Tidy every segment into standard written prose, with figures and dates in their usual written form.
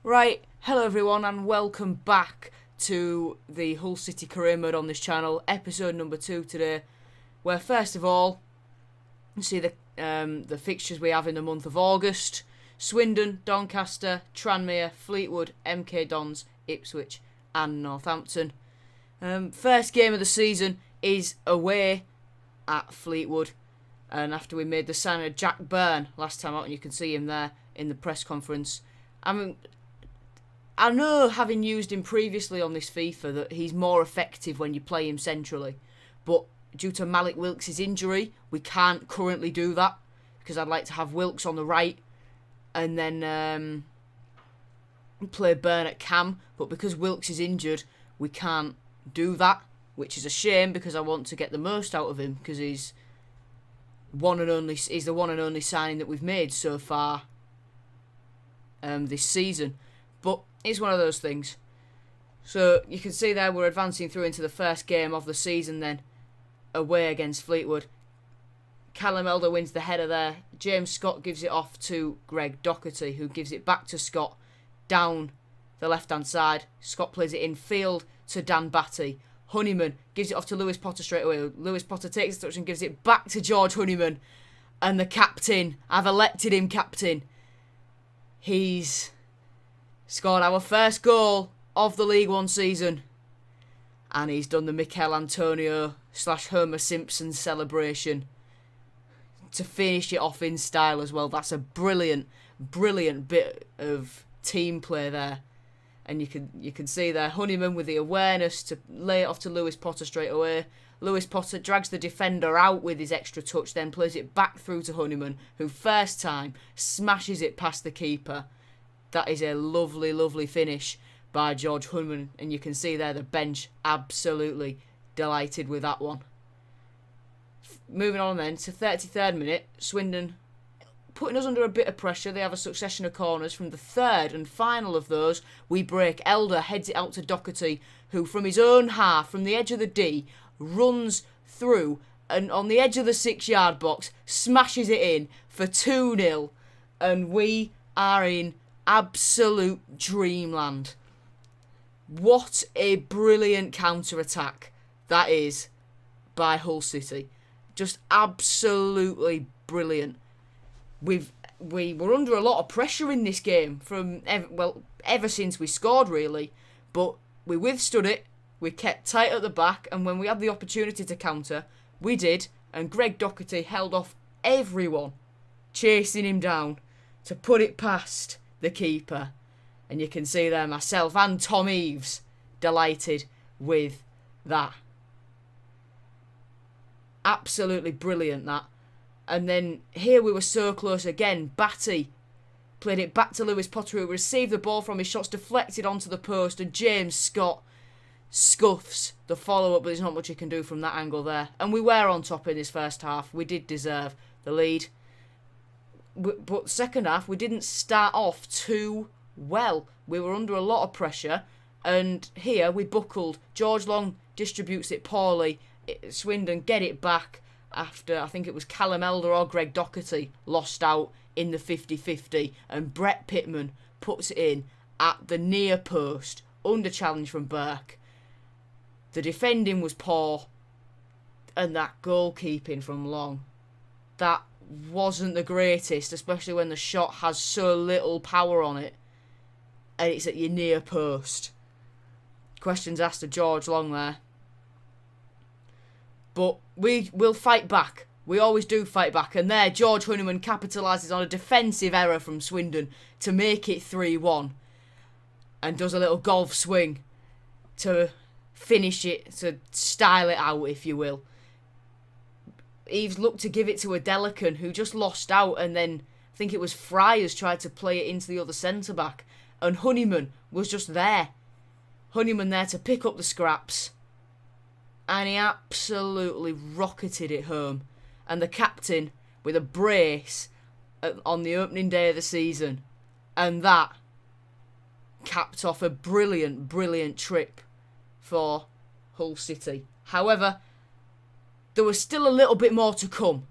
Right, hello everyone and welcome back to the Hull City Career Mode on this channel, episode number 2 today, where first of all, you see the fixtures we have in the month of August. Swindon, Doncaster, Tranmere, Fleetwood, MK Dons, Ipswich and Northampton. First game of the season is away at Fleetwood, and after we made the signing of Jack Byrne last time out, and you can see him there in the press conference. I know, having used him previously on this FIFA, that he's more effective when you play him centrally. But due to Malik Wilks' injury, we can't currently do that. Because I'd like to have Wilks on the right and then play Byrne at cam. But because Wilks is injured, we can't do that. Which is a shame, because I want to get the most out of him. Because he's the one and only signing that we've made so far this season. But it's one of those things. So you can see there we're advancing through into the first game of the season then, away against Fleetwood. Callum Elder wins the header there. James Scott gives it off to Greg Doherty, who gives it back to Scott down the left-hand side. Scott plays it in field to Dan Batty. Honeyman gives it off to Lewis Potter straight away. Lewis Potter takes the touch and gives it back to George Honeyman. And the captain, I've elected him captain. He's scored our first goal of the League One season. And he's done the Mikel Antonio / Homer Simpson celebration to finish it off in style as well. That's a brilliant bit of team play there. And you can see there Honeyman with the awareness to lay it off to Lewis Potter straight away. Lewis Potter drags the defender out with his extra touch, then plays it back through to Honeyman, who first time smashes it past the keeper. That is a lovely finish by George Honeyman, and you can see there the bench absolutely delighted with that one. Moving on then to 33rd minute, Swindon putting us under a bit of pressure. They have a succession of corners. From the third and final of those, we break. Elder heads it out to Doherty, who from his own half, from the edge of the D, runs through and on the edge of the 6-yard box, smashes it in for 2-0, and we are in absolute dreamland. What a brilliant counter-attack that is by Hull City. Just absolutely brilliant. We were under a lot of pressure in this game from ever since we scored, really, but we withstood it. We kept tight at the back, and when we had the opportunity to counter, we did, and Greg Doherty held off everyone chasing him down to put it past the keeper. And you can see there myself and Tom Eves delighted with that. Absolutely brilliant, that. And then here we were so close again. Batty played it back to Lewis Potter, who received the ball from his shots, deflected onto the post, and James Scott scuffs the follow-up, but there's not much he can do from that angle there. And we were on top in this first half. We did deserve the lead. But second half, we didn't start off too well. We were under a lot of pressure, and here we buckled. George Long distributes it poorly. Swindon get it back after, I think it was Callum Elder or Greg Doherty lost out in the 50-50, and Brett Pittman puts it in at the near post, under challenge from Burke. The defending was poor, and that goalkeeping from Long, that wasn't the greatest, especially when the shot has so little power on it and it's at your near post. Questions asked to George Long there. But we will fight back. We always do fight back. And there, George Honeyman capitalises on a defensive error from Swindon to make it 3-1. And does a little golf swing to finish it, to style it out, if you will. Eves looked to give it to Adelican, who just lost out, and then I think it was Friars tried to play it into the other centre-back. And Honeyman was just there. Honeyman there to pick up the scraps. And he absolutely rocketed it home. And the captain with a brace on the opening day of the season. And that capped off a brilliant trip for Hull City. However, there was still a little bit more to come.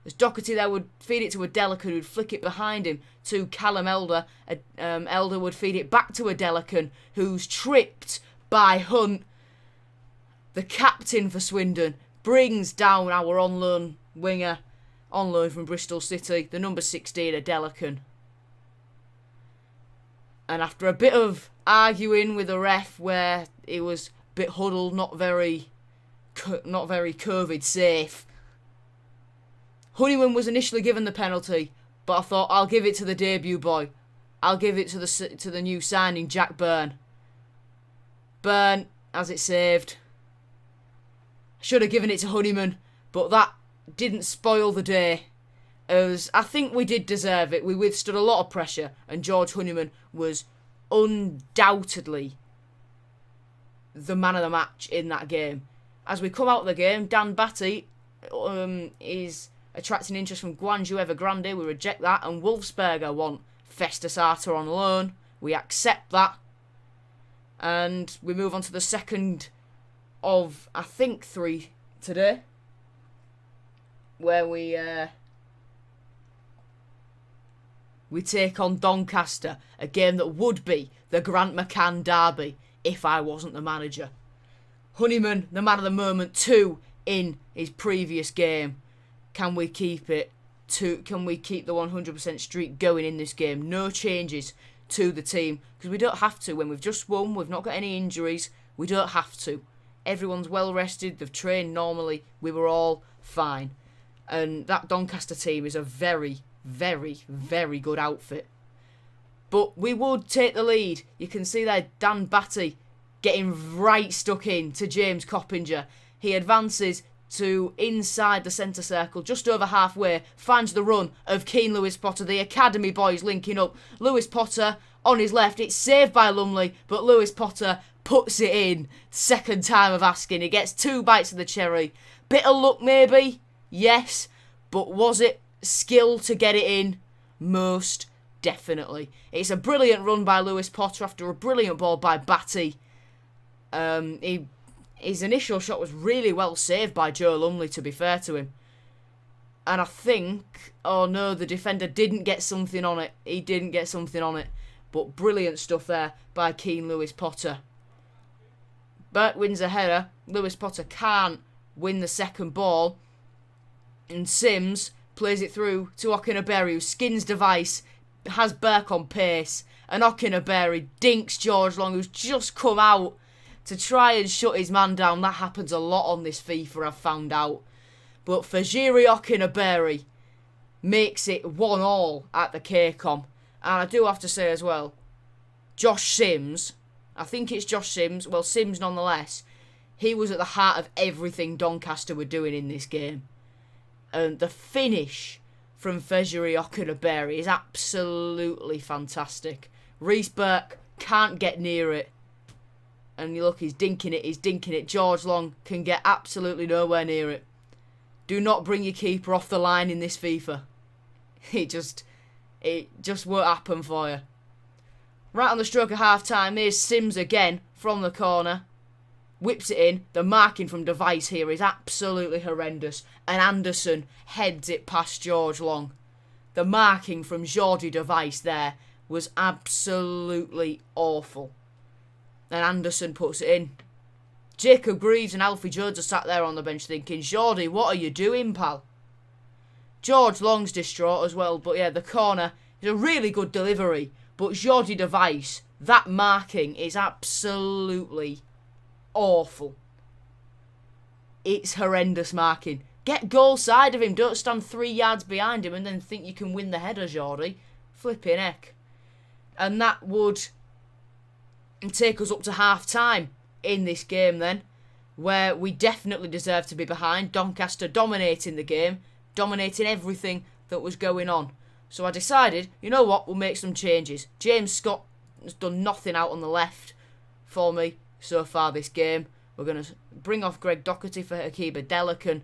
As Doherty there would feed it to Adelican, who'd flick it behind him to Callum Elder. Elder would feed it back to Adelican, who's tripped by Hunt. The captain for Swindon brings down our on-loan winger, on loan from Bristol City, the number 16, Adelican. And after a bit of arguing with the ref, where he was a bit huddled, not very COVID safe, Honeyman was initially given the penalty, but I thought, I'll give it to the debut boy. I'll give it to the new signing, Jack Byrne. Byrne has it saved. Should have given it to Honeyman, but that didn't spoil the day. As I think we did deserve it. We withstood a lot of pressure, and George Honeyman was undoubtedly the man of the match in that game. As we come out of the game, Dan Batty is attracting interest from Guangzhou Evergrande. We reject that, and Wolfsberger want Festus Arter on loan. We accept that, and we move on to the second of, I think, 3 today, where we take on Doncaster, a game that would be the Grant McCann derby if I wasn't the manager. Honeyman, the man of the moment, 2 in his previous game. Can we keep it? Can we keep the 100% streak going in this game? No changes to the team, because we don't have to. When we've just won, we've not got any injuries, we don't have to. Everyone's well rested, they've trained normally, we were all fine. And that Doncaster team is a very, very, very good outfit. But we would take the lead. You can see there Dan Batty getting right stuck in to James Coppinger. He advances to inside the centre circle, just over halfway, finds the run of Keane Lewis Potter, the academy boys linking up. Lewis Potter on his left, it's saved by Lumley, but Lewis Potter puts it in. Second time of asking. He gets 2 bites of the cherry. Bit of luck maybe, yes, but was it skill to get it in? Most definitely. It's a brilliant run by Lewis Potter after a brilliant ball by Batty. His initial shot was really well saved by Joe Lumley, to be fair to him. And I think, oh no, the defender didn't get something on it. He didn't get something on it. But brilliant stuff there by Keane Lewis Potter. Burke wins a header. Lewis Potter can't win the second ball. And Sims plays it through to Okinaberry, who skins Device, has Burke on pace. And Okinaberry dinks George Long, who's just come out to try and shut his man down. That happens a lot on this FIFA, I've found out. But Fajiri Okinaberry makes it 1-1 at the KCOM. And I do have to say as well, Josh Sims, I think it's Josh Sims, well, Sims nonetheless, he was at the heart of everything Doncaster were doing in this game. And the finish from Fajiri Okinaberry is absolutely fantastic. Reece Burke can't get near it. And you look, he's dinking it. George Long can get absolutely nowhere near it. Do not bring your keeper off the line in this FIFA. It just won't happen for you. Right on the stroke of half time, here's Sims again from the corner. Whips it in. The marking from Device here is absolutely horrendous. And Anderson heads it past George Long. The marking from Jordi Device there was absolutely awful. And Anderson puts it in. Jacob Greaves and Alfie Jones are sat there on the bench thinking, Jordi, what are you doing, pal? George Long's distraught as well, but yeah, the corner is a really good delivery. But Jordi Device, that marking is absolutely awful. It's horrendous marking. Get goal side of him, don't stand 3 yards behind him and then think you can win the header, Jordi. Flipping heck. And that would take us up to half-time in this game then, where we definitely deserve to be behind. Doncaster dominating the game, dominating everything that was going on. So I decided, you know what, we'll make some changes. James Scott has done nothing out on the left for me so far this game. We're going to bring off Greg Doherty for Hakeem Adelican,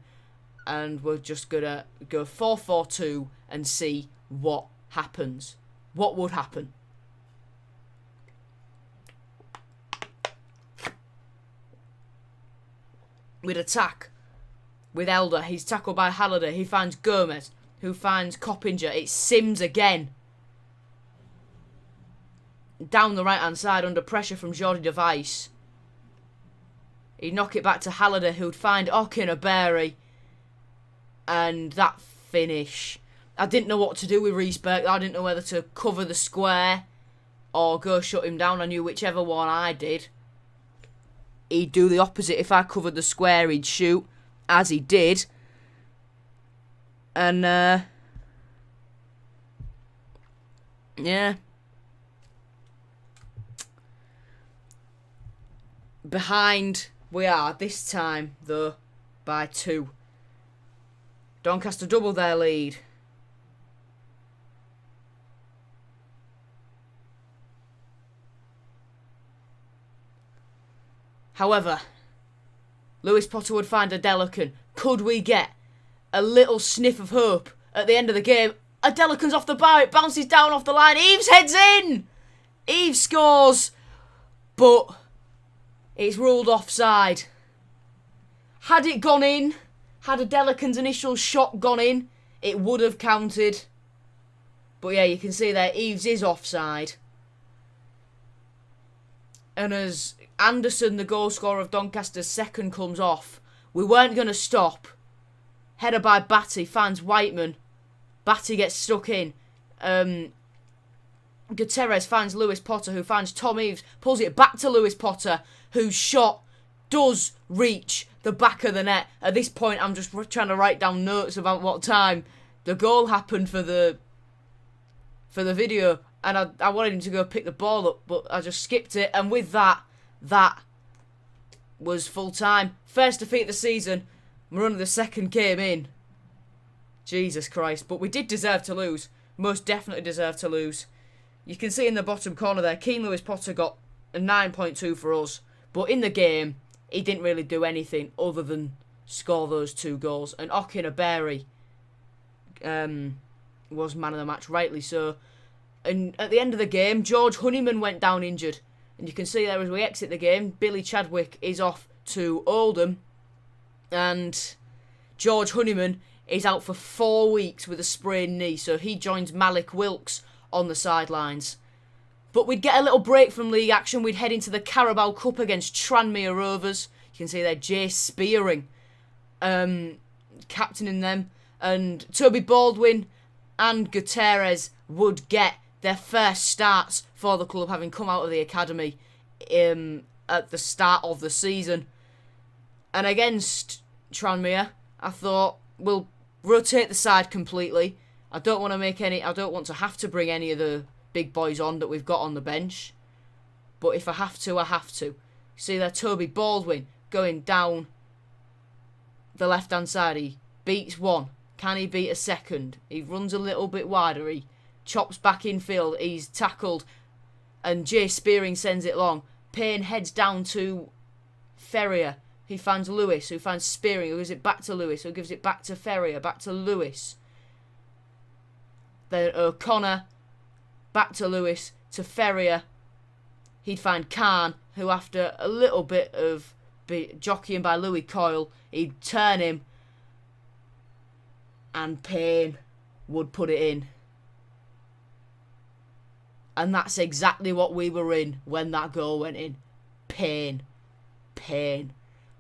and we're just going to go 4-4-2 and see what happens. What would happen? We'd attack with Elder. He's tackled by Halliday. He finds Gomez. who finds Coppinger. It's Sims again. Down the right-hand side under pressure from Jordi Device. He'd knock it back to Halliday, who'd find Okinaberry. And that finish. I didn't know what to do with Riesberg. I didn't know whether to cover the square or go shut him down. I knew whichever one I did, he'd do the opposite. If I covered the square, he'd shoot, as he did. And, yeah. Behind we are this time, though, by 2. Doncaster double their lead. However, Lewis Potter would find a Delican. Could we get a little sniff of hope at the end of the game? A Delican's off the bar, it bounces down off the line. Eves heads in! Eves scores, but it's ruled offside. Had it gone in, had a Delican's initial shot gone in, it would have counted. But yeah, you can see there, Eves is offside. And as Anderson, the goal scorer of Doncaster's second, comes off, we weren't going to stop. Header by Batty, finds Whiteman. Batty gets stuck in. Gutierrez finds Lewis Potter, who finds Tom Eves, pulls it back to Lewis Potter, whose shot does reach the back of the net. At this point, I'm just trying to write down notes about what time the goal happened for the video. And I wanted him to go pick the ball up, but I just skipped it. And with that was full time. First defeat of the season. We're the second came in. Jesus Christ. But we did deserve to lose. Most definitely deserve to lose. You can see in the bottom corner there, Keane Lewis Potter got a 9.2 for us. But in the game, he didn't really do anything other than score those 2 goals. And Okinaberry was man of the match, rightly so. And at the end of the game, George Honeyman went down injured. And you can see there as we exit the game, Billy Chadwick is off to Oldham. And George Honeyman is out for 4 weeks with a sprained knee. So he joins Malik Wilkes on the sidelines. But we'd get a little break from league action. We'd head into the Carabao Cup against Tranmere Rovers. You can see there Jay Spearing captaining them. And Toby Baldwin and Gutierrez would get their first starts for the club, having come out of the academy at the start of the season. And against Tranmere, I thought, we'll rotate the side completely. I don't want to have to bring any of the big boys on that we've got on the bench. But if I have to, I have to. See there, Toby Baldwin going down the left-hand side. He beats one. Can he beat a second? He runs a little bit wider. He chops back in field. He's tackled. And Jay Spearing sends it long. Payne heads down to Ferrier. He finds Lewis, who finds Spearing, who gives it back to Lewis, who gives it back to Ferrier, back to Lewis. Then O'Connor, back to Lewis, to Ferrier. He'd find Khan, who after a little bit of jockeying by Louis Coyle, he'd turn him. And Payne would put it in. And that's exactly what we were in when that goal went in. Pain.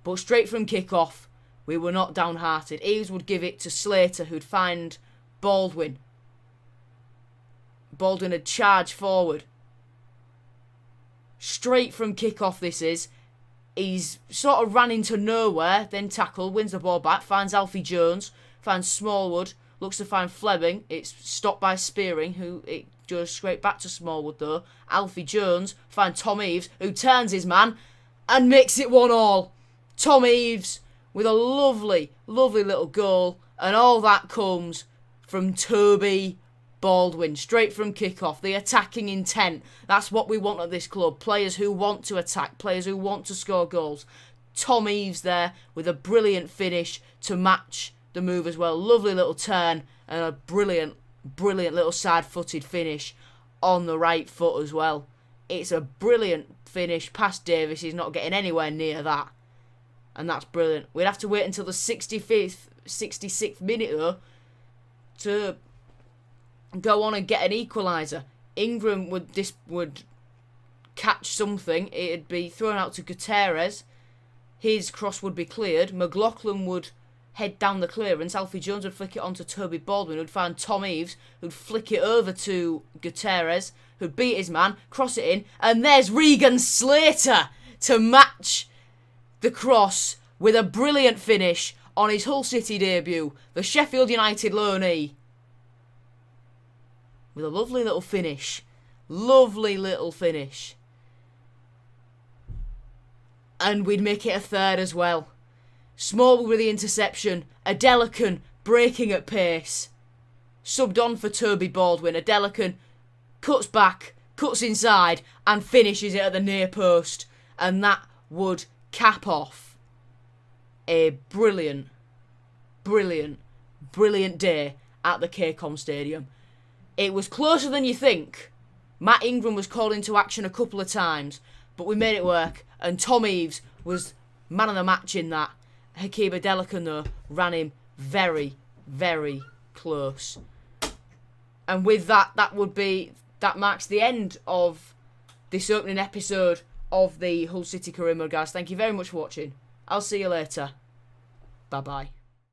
But straight from kick-off, we were not downhearted. Eves would give it to Slater, who'd find Baldwin. Baldwin had charged forward. Straight from kick-off this is. He's sort of ran into nowhere, then tackled, wins the ball back, finds Alfie Jones, finds Smallwood, looks to find Fleming. It's stopped by Spearing, who it goes straight back to Smallwood though. Alfie Jones finds Tom Eves, who turns his man and makes it 1-1. Tom Eves with a lovely, lovely little goal, and all that comes from Toby Baldwin, straight from kick-off. The attacking intent, that's what we want at this club. Players who want to attack, players who want to score goals. Tom Eves there with a brilliant finish to match the move as well. Lovely little turn and a brilliant little side-footed finish on the right foot as well. It's a brilliant finish past Davis. He's not getting anywhere near that. And that's brilliant. We'd have to wait until the 65th, 66th minute though to go on and get an equaliser. Ingram would catch something. It'd be thrown out to Gutierrez. His cross would be cleared. McLaughlin would head down the clearance. Alfie Jones would flick it on to Toby Baldwin, who'd find Tom Eaves, who'd flick it over to Gutierrez, who'd beat his man, cross it in, and there's Regan Slater to match the cross with a brilliant finish on his Hull City debut, the Sheffield United loanee. With a lovely little finish. Lovely little finish. And we'd make it a third as well. Small with the interception. Adelican breaking at pace. Subbed on for Toby Baldwin. Adelican cuts back, cuts inside, and finishes it at the near post. And that would cap off a brilliant day at the KCOM Stadium. It was closer than you think. Matt Ingram was called into action a couple of times, but we made it work, and Tom Eaves was man of the match in that. Hakeem Adelican, though, ran him very, very close. And with that, that marks the end of this opening episode of the Hull City Career Mode, guys. Thank you very much for watching. I'll see you later. Bye-bye.